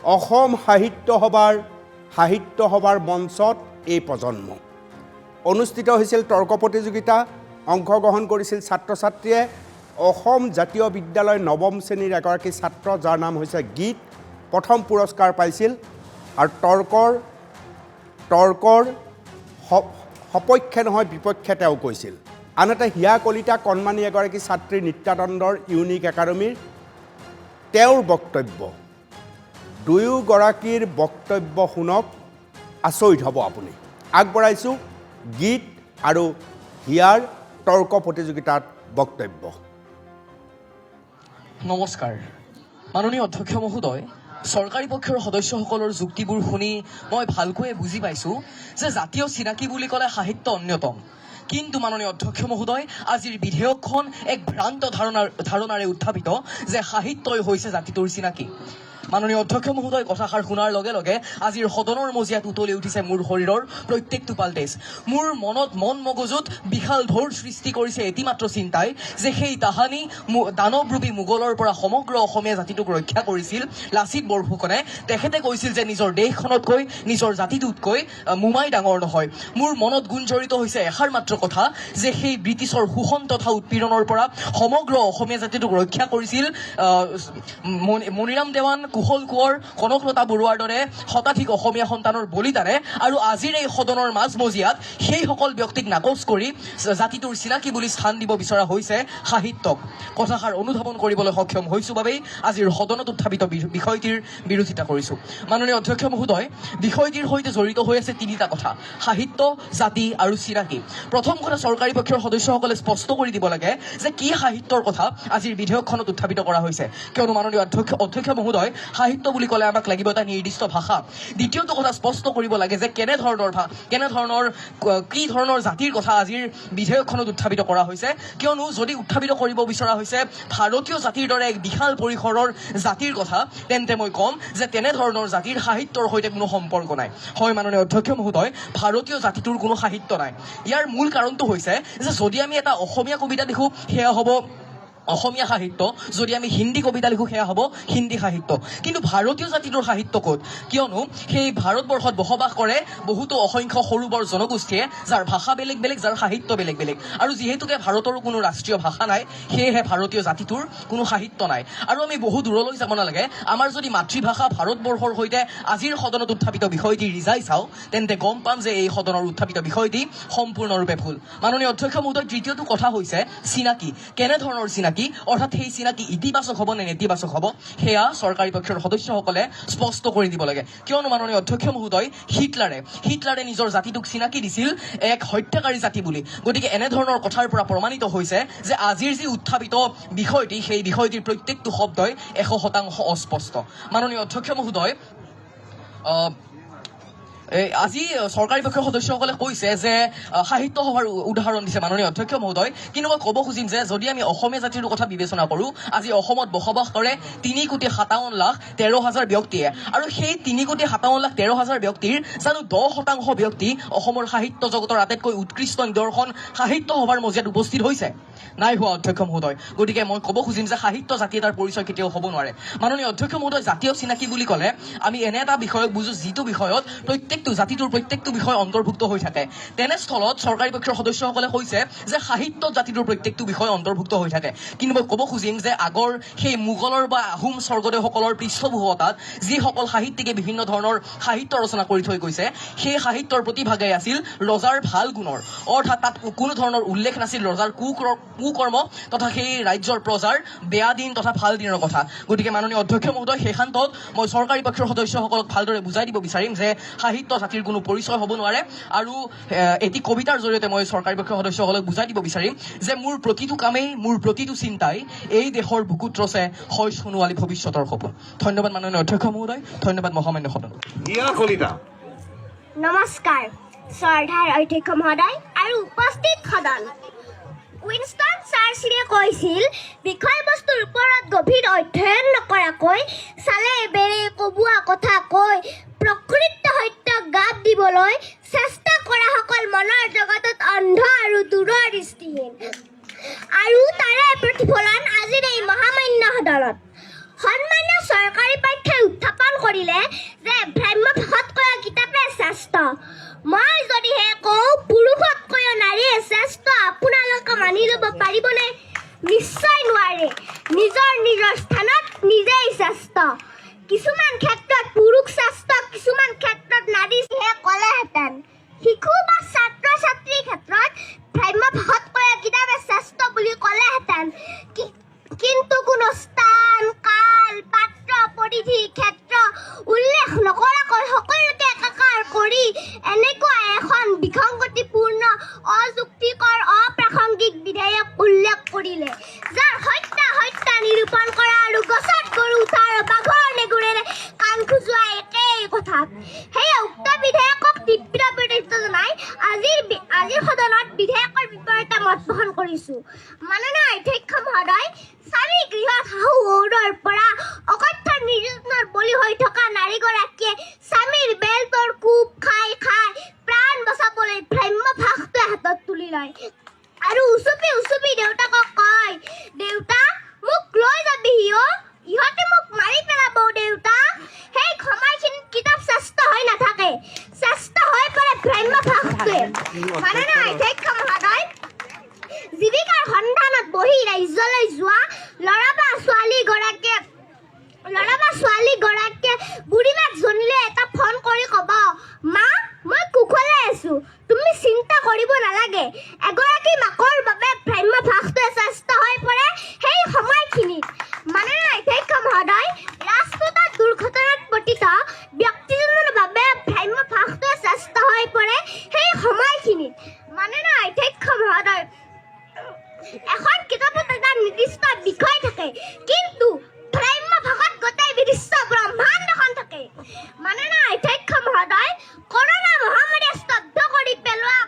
অসম সাহিত্য সভাৰ মঞ্চত এই প্ৰজন্ম অনুষ্ঠিত হৈছিল তৰ্ক প্ৰতিযোগিতা অংশগ্ৰহণ কৰিছিল ছাত্ৰ ছাত্ৰীয়ে অসম জাতীয় বিদ্যালয় নৱম শ্ৰেণীৰ এগৰাকী ছাত্ৰ যাৰ নাম হৈছে গীত প্ৰথম পুৰস্কাৰ পাইছিল আৰু তৰ্কৰ সপক্ষে নহয় বিপক্ষে তেওঁ কৈছিল আনহাতে হিয়া কলিতা কণমানি এগৰাকী ছাত্ৰী নিত্যানন্দৰ ইউনিক একাডেমীৰ তেওঁৰ বক্তব্য দুয়োগৰাকীৰ বক্তব্য শুনক আচৰিত হ'ব আপুনি আগবঢ়াইছোঁ গীত আৰু হিয়াৰ তৰ্ক প্ৰতিযোগিতাত বক্তব্য নমস্কাৰ মাননীয় অধ্যক্ষ মহোদয় চৰকাৰী পক্ষৰ সদস্যসকলৰ যুক্তিবোৰ শুনি মই ভালকৈয়ে বুজি পাইছোঁ যে জাতীয় চিনাকি বুলি ক'লে সাহিত্য অন্যতম কিন্তু মাননীয় অধ্যক্ষ মহোদয় আজিৰ বিধেয়কখন এক ভ্ৰান্ত ধাৰণাৰে উত্থাপিত যে সাহিত্যই হৈছে জাতিটোৰ চিনাকি মাননীয় অধ্যক্ষ মহোদয় কথাষাৰ শুনাৰ লগে লগে আজিৰ সদনৰ মজিয়াত উতলি উঠিছে মোৰ শৰীৰৰ প্ৰত্যেকটো পালটেজ মোৰ মন মগজুত বিশাল ঢৌৰ সৃষ্টি কৰিছে এটিমাত্ৰ চিন্তাই যে সেই তাহানি দানৱৰূপী মোগলৰ পৰা সমগ্ৰ অসমীয়া জাতিটোক ৰক্ষা কৰিছিল লাচিত বৰফুকনে তেখেতে কৈছিল যে নিজৰ দেশখনতকৈ নিজৰ জাতিটোতকৈ মোমাই ডাঙৰ নহয় মোৰ মনত গুঞ্জৰিত হৈছে এষাৰ মাত্ৰ কথা যে সেই ব্ৰিটিছৰ শোষণ তথা উৎপীড়নৰ পৰা সমগ্ৰ অসমীয়া জাতিটোক ৰক্ষা কৰিছিল মণিৰাম দেৱান কুশল কোঁৱৰ কনকলতা বৰুৱাৰ দৰে শতাধিক অসমীয়া সন্তানৰ বলিদানে আৰু আজিৰ এই সদনৰ মাজমজিয়াত সেইসকল ব্যক্তিক নাকচ কৰি জাতিটোৰ চিনাকি বুলি স্থান দিব বিচৰা হৈছে সাহিত্যক কথাষাৰ অনুধাৱন কৰিবলৈ সক্ষম হৈছোঁ বাবেই আজিৰ সদনত উত্থাপিত বিষয়টিৰ বিৰোধিতা কৰিছোঁ মাননীয় অধ্যক্ষ মহোদয় বিষয়টিৰ সৈতে জড়িত হৈ আছে তিনিটা কথা সাহিত্য জাতি আৰু চিনাকি প্ৰথম কথা চৰকাৰী পক্ষৰ সদস্যসকলে স্পষ্ট কৰি দিব লাগে যে কি সাহিত্যৰ কথা আজিৰ বিধেয়কখনত উত্থাপিত কৰা হৈছে কিয়নো মাননীয় অধ্যক্ষ মহোদয় সাহিত্য বুলি ক'লে আমাক লাগিব এটা নিৰ্দিষ্ট ভাষা দ্বিতীয়টো কথা স্পষ্ট কৰিব লাগে যে কি ধৰণৰ জাতিৰ কথা আজিৰ বিধেয়কখনত উত্থাপিত কৰা হৈছে কিয়নো যদি উত্থাপিত কৰিব বিচৰা হৈছে ভাৰতীয় জাতিৰ দৰে এক বিশাল পৰিসৰৰ জাতিৰ কথা তেন্তে মই ক'ম যে তেনেধৰণৰ জাতিৰ সাহিত্যৰ সৈতে কোনো সম্পৰ্ক নাই হয় মাননীয় অধ্যক্ষ মহোদয় ভাৰতীয় জাতিটোৰ কোনো সাহিত্য নাই ইয়াৰ মূল কাৰণটো হৈছে যে যদি আমি এটা অসমীয়া কবিতা লিখোঁ সেয়া হ'ব অসমীয়া সাহিত্য যদি আমি হিন্দী কবিতা লিখোঁ সেয়া হ'ব হিন্দী সাহিত্য কিন্তু ভাৰতীয় জাতিটোৰ সাহিত্য ক'ত কিয়নো সেই ভাৰতবৰ্ষত বসবাস কৰে বহুতো অসংখ্য সৰু বৰ জনগোষ্ঠীয়ে যাৰ ভাষা বেলেগ বেলেগ যাৰ সাহিত্য বেলেগ বেলেগ আৰু যিহেতুকে ভাৰতৰো কোনো ৰাষ্ট্ৰীয় ভাষা নাই সেয়েহে ভাৰতীয় জাতিটোৰ কোনো সাহিত্য নাই আৰু আমি বহু দূৰলৈ যাব নালাগে আমাৰ যদি মাতৃভাষা ভাৰতবৰ্ষৰ সৈতে আজিৰ সদনত উত্থাপিত বিষয়টি ৰিজাই চাওঁ তেন্তে গম পাম যে এই সদনৰ উত্থাপিত বিষয়টি সম্পূৰ্ণৰূপে ভুল মাননীয় অধ্যক্ষ মহোদয় তৃতীয়টো কথা হৈছে চিনাকি কেনেধৰণৰ চিনাকি অৰ্থাৎ সেই চিনাকি ইতিবাচক হ'ব নে নেতিবাচক হ'ব সেয়া চৰকাৰী পক্ষৰ সদস্যসকলে স্পষ্ট কৰি দিব লাগে কিয়নো মাননীয় অধ্যক্ষ মহোদয় হিটলাৰে নিজৰ জাতিটোক চিনাকি দিছিল এক হত্যাকাৰী জাতি বুলি গতিকে এনেধৰণৰ কথাৰ পৰা প্ৰমাণিত হৈছে যে আজিৰ যি উত্থাপিত বিষয়টি সেই বিষয়টিৰ প্ৰত্যেকটো শব্দই 100% অস্পষ্ট মাননীয় অধ্যক্ষ মহোদয় আজি চৰকাৰী পক্ষৰ সদস্যসকলে কৈছে যে সাহিত্য সভাৰ উদাহৰণ দিছে মাননীয় অধ্যক্ষ মহোদয় কিন্তু মই ক'ব খুজিম যে যদি আমি অসমীয়া জাতিৰ কথা বিবেচনা কৰোঁ আজি অসমত বসবাস কৰে 3,57,13,000 ব্যক্তিয়ে আৰু সেই 3,57,13,000 ব্যক্তিৰ জানো 10% ব্যক্তি অসমৰ সাহিত্য জগতৰ আটাইতকৈ উৎকৃষ্ট নিদৰ্শন সাহিত্য সভাৰ মজিয়াত উপস্থিত হৈছে নাই হোৱা অধ্যক্ষ মহোদয় গতিকে মই ক'ব খুজিম যে সাহিত্য জাতি এটাৰ পৰিচয় কেতিয়াও হ'ব নোৱাৰে মাননীয় অধ্যক্ষ মহোদয় জাতীয় চিনাকি বুলি ক'লে আমি এনে এটা বিষয়ক বুজোঁ যিটো বিষয়ত জাতিটোৰ প্ৰত্যেকটো বিষয় অন্তৰ্ভুক্ত হৈ থাকে তেনেস্থলত চৰকাৰী পক্ষৰ সদস্যসকলে কৈছে যে সাহিত্য জাতিটোৰ প্ৰত্যেকটো বিষয় অন্তৰ্ভুক্ত হৈ থাকে কিন্তু মই ক'ব খুজিম যে আগৰ সেই মোগলৰ বা আহোম স্বৰ্গদেউসকলৰ পৃষ্ঠপোষকতাত যিসকল সাহিত্যিকে বিভিন্ন ধৰণৰ সাহিত্য ৰচনা কৰি থৈ গৈছে সেই সাহিত্যৰ প্ৰতিভাগেই আছিল ৰজাৰ ভাল গুণৰ অৰ্থাৎ তাত কোনো ধৰণৰ উল্লেখ নাছিল ৰজাৰ কুকৰ্ম তথা সেই ৰাজ্যৰ প্ৰজাৰ বেয়া দিন তথা ভাল দিনৰ কথা গতিকে মাননীয় অধ্যক্ষ মহোদয় শেষান্তত মই চৰকাৰী পক্ষৰ সদস্যসকলক ভালদৰে বুজাই দিব বিচাৰিম যে সাহিত্য জাতিৰ কোনো পৰিচয় হ'ব নোৱাৰে আৰু এটি কবিতাৰ জৰিয়তে মই চৰকাৰী পক্ষৰ সদস্যসকলক বুজাই দিব বিচাৰিম যে মোৰ প্ৰতিটো কামেই মোৰ প্ৰতিটো চিন্তাই এই দেশৰ বুকুত ৰচে হয় সোণোৱালী ভৱিষ্যতৰ সপোন ধন্যবাদ মাননীয় অধ্যক্ষ মহোদয় ধন্যবাদ মহামান্য সদন নমস্কাৰ শ্ৰদ্ধাৰ অধ্যক্ষ মহোদয় আৰু উপস্থিত সদন উইনষ্টন চাৰ্চিলে কৈছিল বিষয়বস্তুৰ ওপৰত গভীৰ অধ্যয়ন নকৰাকৈ চালে বেৰে কবোৱা কথা কৈ প্ৰকৃত সত্যক গাপ দিবলৈ চেষ্টা কৰাসকল মনৰ জগতত অন্ধ আৰু দূৰদৃষ্টিহীন আৰু তাৰে প্ৰতিফলন আজিৰ এই মহামান্য সদনত সন্মানীয় চৰকাৰী পক্ষই উত্থাপন কৰিলে কৈছিলে যে ভ্ৰাম্য ভাষাতকৈ কিতাপে শ্ৰেষ্ঠ। মই যদিহে কওঁ পুৰুষতকৈ নাৰীয়ে শ্ৰেষ্ঠ, আপোনালোকে মানি ল'ব পাৰিবনে? নিশ্চয় নোৱাৰে। নিজৰ স্থানত নিজেই শ্ৰেষ্ঠ। কিছুমান ক্ষেত্ৰত পুৰুষ শ্ৰেষ্ঠ, কিছুমান ক্ষেত্ৰত নাৰীহে ক'লেহেঁতেন। শিশু বা ছাত্ৰ ছাত্ৰীৰ ক্ষেত্ৰত ভ্ৰাম্য ভাষাতকৈ কিতাপে শ্ৰেষ্ঠ বুলি ক'লেহেঁতেন। কিন্তু কোনো স্থান, কাল, পাত্ৰ, পৰিধি, ক্ষেত্ৰ উল্লেখ নকৰাকৈ সকলোকে একাকাৰ কৰি এনেকুৱা এখন বিসংগতিপূৰ্ণ, অযুক্তিকৰ, অপ্ৰাসংগিক বিধেয়ক উল্লেখ কৰিলে, যাৰ হত্যা নিৰূপণ কৰা আৰু গছত গৰু উঠা আৰু বাঘৰ নেগুৰেৰে কাণ খোজোৱা একেই কথা। সেয়ে উক্ত বিধেয়কক তীব্ৰ বিৰোধিতা জনাই আজিৰ সদনত বিধেয়কৰ বিপৰীতে মত পোষণ কৰিছো। মাননীয় অধ্যক্ষ মহোদয়, স্বামী গৃহত শাহু শহুৰৰ পৰা অকথ্য নিৰ্যাতনৰ বলি হৈ থকা নাৰীগৰাকীয়ে স্বামীৰ বেল্টৰ কোব খাই প্ৰাণ বচাবলৈ ভ্ৰাম্য ভাষাটোৱে হাতত তুলি লয় আৰু উচুপি দেউতাকক কয়, দেউতা মোক লৈ যাবিহি অ', ইহঁতে মোক মাৰি পেলাব দেউতা। সেই সময়খিনিত কিতাপ শ্ৰেষ্ঠ হৈ নাথাকে, শ্ৰেষ্ঠ হৈ পৰে ভ্ৰাম্য ভাষাটোৱে। মাননীয় অধ্যক্ষ মহোদয়, জীৱিকাৰ সন্ধানত বহি ৰাজ্যলৈ যোৱা ল'ৰা বা ছোৱালীগৰাকীয়ে বুঢ়ীমাক জনিলে এটা ফোন কৰি ক'ব, মা মই কুশলে আছো, তুমি চিন্তা কৰিব নালাগে। এগৰাকী মাকৰ বাবে ভ্ৰাম্য ভাষাটোৱে শ্ৰেষ্ঠ হৈ পৰে সেই সময়খিনিত। মাননীয় অধ্যক্ষ মহোদয়, ৰাজপথত দুৰ্ঘটনাত পতিত ব্যক্তিজনৰ বাবে ভ্ৰাম্য ভাষাটোৱে শ্ৰেষ্ঠ হৈ পৰে সেই সময়খিনিত। মাননীয় অধ্যক্ষ মহোদয়, এখন কিতাপত এটা নিৰ্দিষ্ট বিষয় থাকে, কিন্তু ভ্ৰাম্য ভাষাত গোটেই বিদৃশ্য ব্ৰহ্মাণ্ডখন থাকে। মাননীয় অধ্যক্ষ মহোদয়, কৰোনা মহামাৰীয়ে স্তব্ধ কৰি পেলোৱা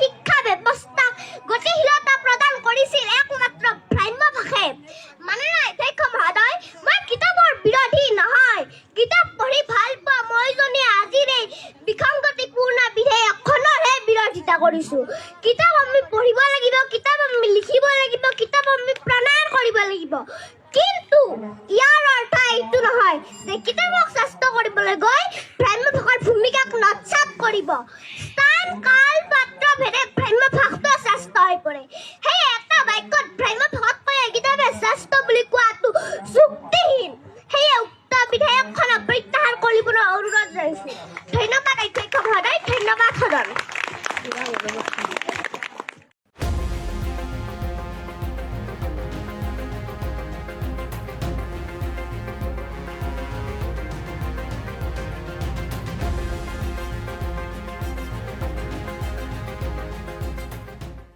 শিক্ষা ব্যৱস্থাক গতিশীলতা প্ৰদান কৰিছিল একমাত্ৰ ভ্ৰাম্য ভাষাই। মাননীয় অধ্যক্ষ মহোদয়, মই কিতাপৰ বিৰোধী নহয়, কিতাপ পঢ়ি ভাল পোৱা মই জনে আজিৰ এই বিসংগতিপূৰ্ণ বিধেয়কখনৰহে বিৰোধিতা কৰিছো। কিতাপ আমি পঢ়িব লাগিব, কিতাপ আমি লিখিব লাগিব, কিতাপ আমি প্ৰণয়ন কৰিব লাগিব। কিন্তু ইয়াৰ অৰ্থ এইটো নহয় যে কিতাপক শ্ৰেষ্ঠ কৰিবলৈ গৈ ভ্ৰাম্য ভাষাৰ ভূমিকাক নৎসাৎ কৰিব। স্থান, কাল, পাত্ৰ ভেদে ভ্ৰাম্য ভাষাটোৱে শ্ৰেষ্ঠ হৈ পৰে। সেই এটা বাক্যত ভ্ৰাম্য ভাষাতকৈ কিতাপে শ্ৰেষ্ঠ বুলি কোৱাটো যুক্তিহীন। সেয়ে উক্ত বিধেয়কখনক প্ৰত্যাহাৰ কৰিবলৈ অনুৰোধ জনাইছো। ধন্যবাদ অধ্যক্ষ মহোদয়, ধন্যবাদ সদন।